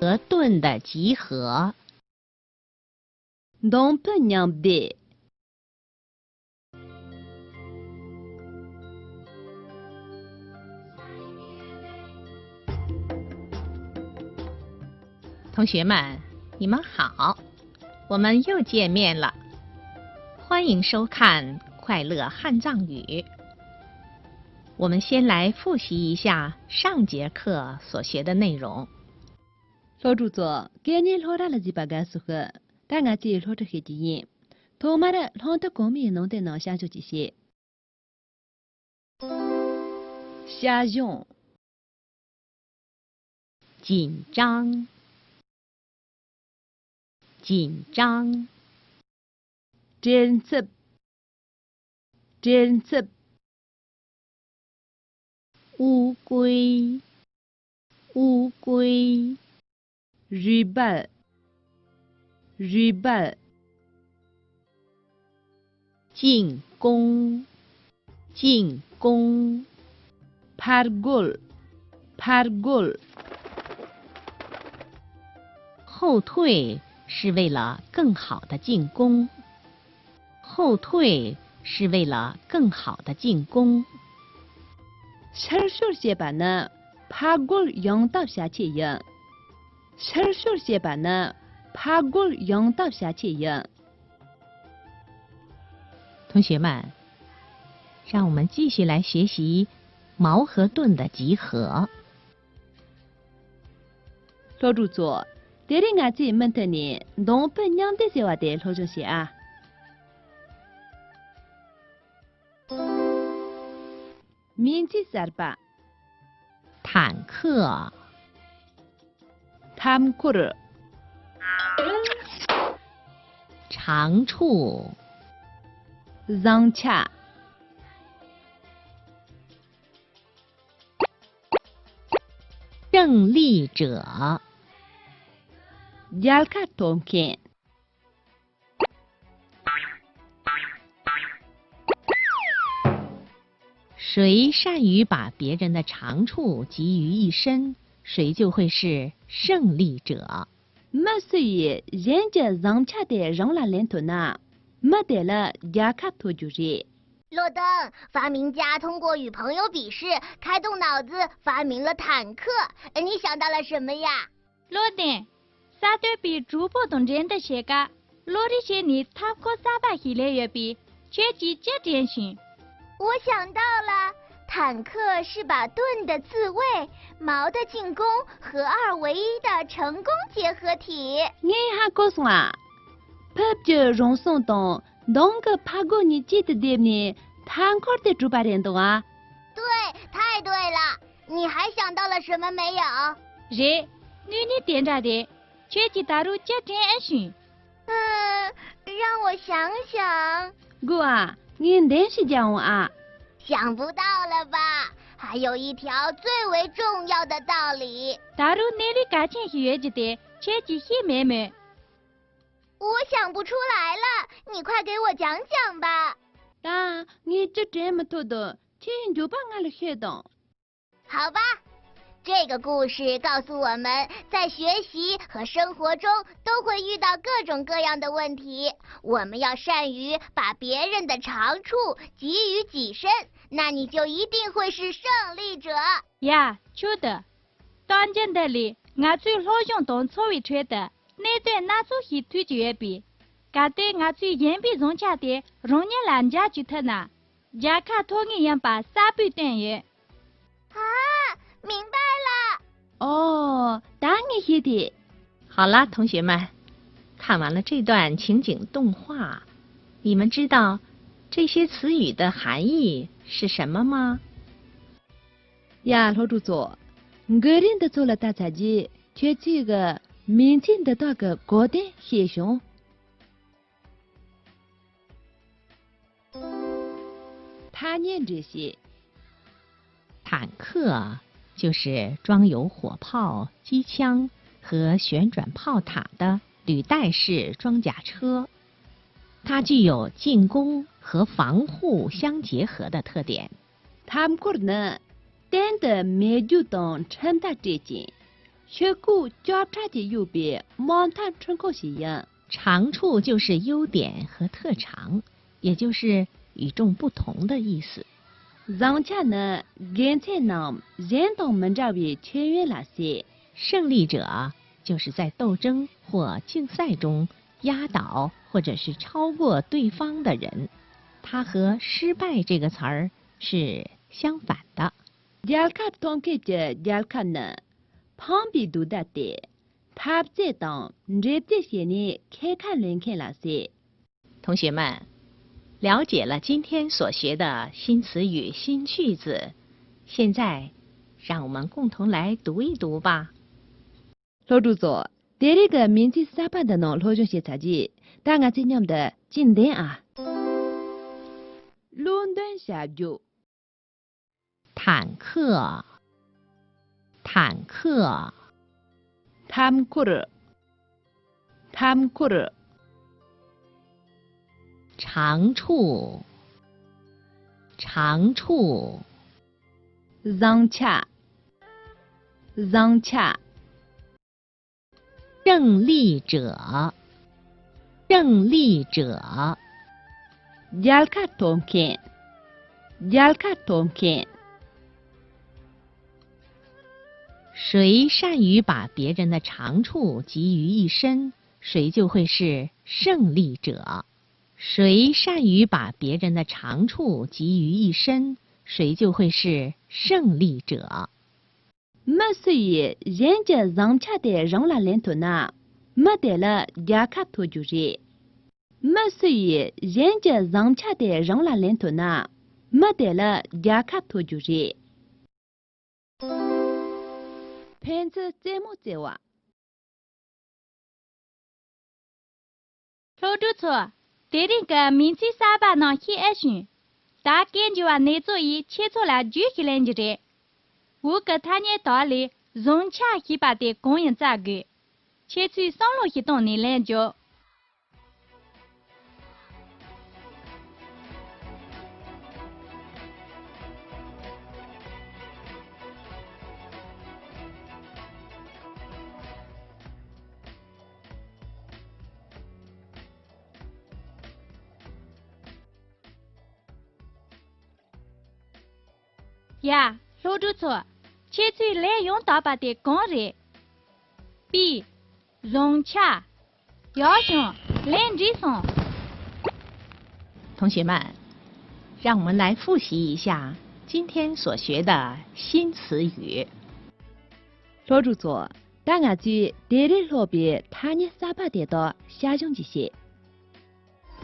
和盾的集合。동편양배同学们，你们好，我们又见面了。欢迎收看《快乐汉藏语》。我们先来复习一下上节课所学的内容。로주조 게니 로라라지 바가스흐 당아지 로르히지인 도마라 론트 고미 농데 나샤조지시 샤종 紧张，紧张， 젠습 乌龟，乌龟， 리발 进攻，进攻， 팔골 后退是为了更好的进攻，后退是为了更好的进攻。 셜쇼시바나 파골 영답샤치영 셜쇼시바나 파골 영답샤치영 同学们，让我们继续来学习矛和盾的集合。 로주조 데링아지 멘트니 동편양대세와데 로조시아 민지살바 坦克， 탐쿠르 长处， 장차 胜利者， 얄카통켄 谁善于把别人的长处集于一身，谁就会是胜利者。 마스이 렌제 장차데 랑라렌토나 마데라 야카토주리 洛登，发明家通过与朋友比试，开动脑子发明了坦克。你想到了什么呀？洛登，萨对比主播同人的写个，罗里些你他可撒把系列月比，全集接点行。我想到了，坦克是把盾的自卫、矛的进攻合二为一的成功结合体。 니하고스와 펍저 롱송동 농그 파고니 찌드데니 탄코르데 주바렌도아 对，太对了。你还想到了什么没有？人，你点着的，全集打入接点行。让我想想。 구아 니 렌시자오아 想不到了吧？还有一条最为重要的道理。打入那里感情喜悦的，全集喜妹妹。 我想不出来了，你快给我讲讲吧。 다 니 쩌제마토도 친주방알 헤동 好吧，这个故事告诉我们，在学习和生活中都会遇到各种各样的问题，我们要善于把别人的长处集于己身，那你就一定会是胜利者。呀，是的，当真的里，俺最老用当作为吹的，那对拿出去推就也比，俺对俺最严比容家的，容易人家就他那，家看同一样把三倍等于。啊，明白了。 어 당이 히디 好了，同学们，看完了这段情景动画，你们知道这些词语的含义是什么吗？ 야 로주조 그린데 졸라타자지 최치가 민진데 다가 고대 희숑 他念这些。 坦克就是装有火炮、机枪和旋转炮塔的履带式装甲车，它具有进攻和防护相结合的特点。 탐코르는 땐데 메주동 첨다제지 学古交叉的右边，满谈春口西样。长处就是优点和特长，也就是与众不同的意思。让恰呢，人才能人同门这位全员那些。胜利者就是在斗争或竞赛中压倒或者是超过对方的人，它和失败这个词儿是相反的。要看同开着要看呢，旁边读的的，他这当这这些呢，看人看那些。同学们，了解了今天所学的新词语、新句子，现在让我们共同来读一读吧。老主座，这个名字三班的呢，老中写杂记，大家今年的经典啊。伦敦下酒。坦克，坦克，坦克，坦克。长处，长处，让恰，让恰。胜利者，胜利者。要看同看，要看同看。谁善于把别人的长处集于一身，谁就会是胜利者。谁善于把别人的长处集于一身，谁就会是胜利者。没所以人家让恰的让了连头呢，没得了要看头就是。没所以人家让恰的让了连头呢，没得了要看头就是。骗子怎么做啊？老主错，这个名字三班呢很安全，大感觉内作业切错了就很难的。我跟他念道理，容恰一把的供应价格，切去上路一动的来教。呀，老主错，切去来用大把的工人，比容恰要求连着送。同学们，让我们来复习一下今天所学的新词语。老主座，大家去这里路边他呢三把的到下中这些。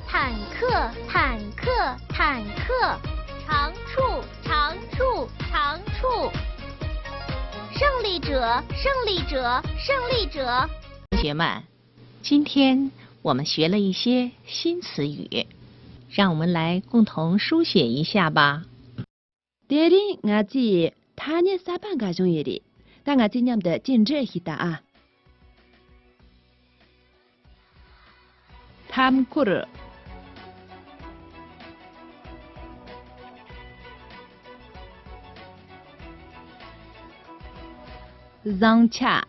坦克，坦克，坦克。长处，长处，长处。胜利者，胜利者，胜利者。同学们，今天我们学了一些新词语，让我们来共同书写一下吧。这里我记他呢三把个中的，大家今年的禁止一打啊。坦克。让恰，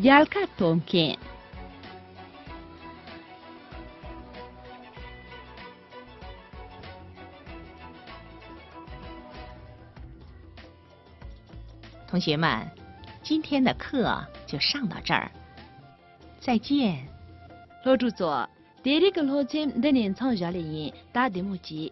要看同看，同学们，今天的课就上到这儿，再见。老主座。这里个老千的年长下来人打的木鸡。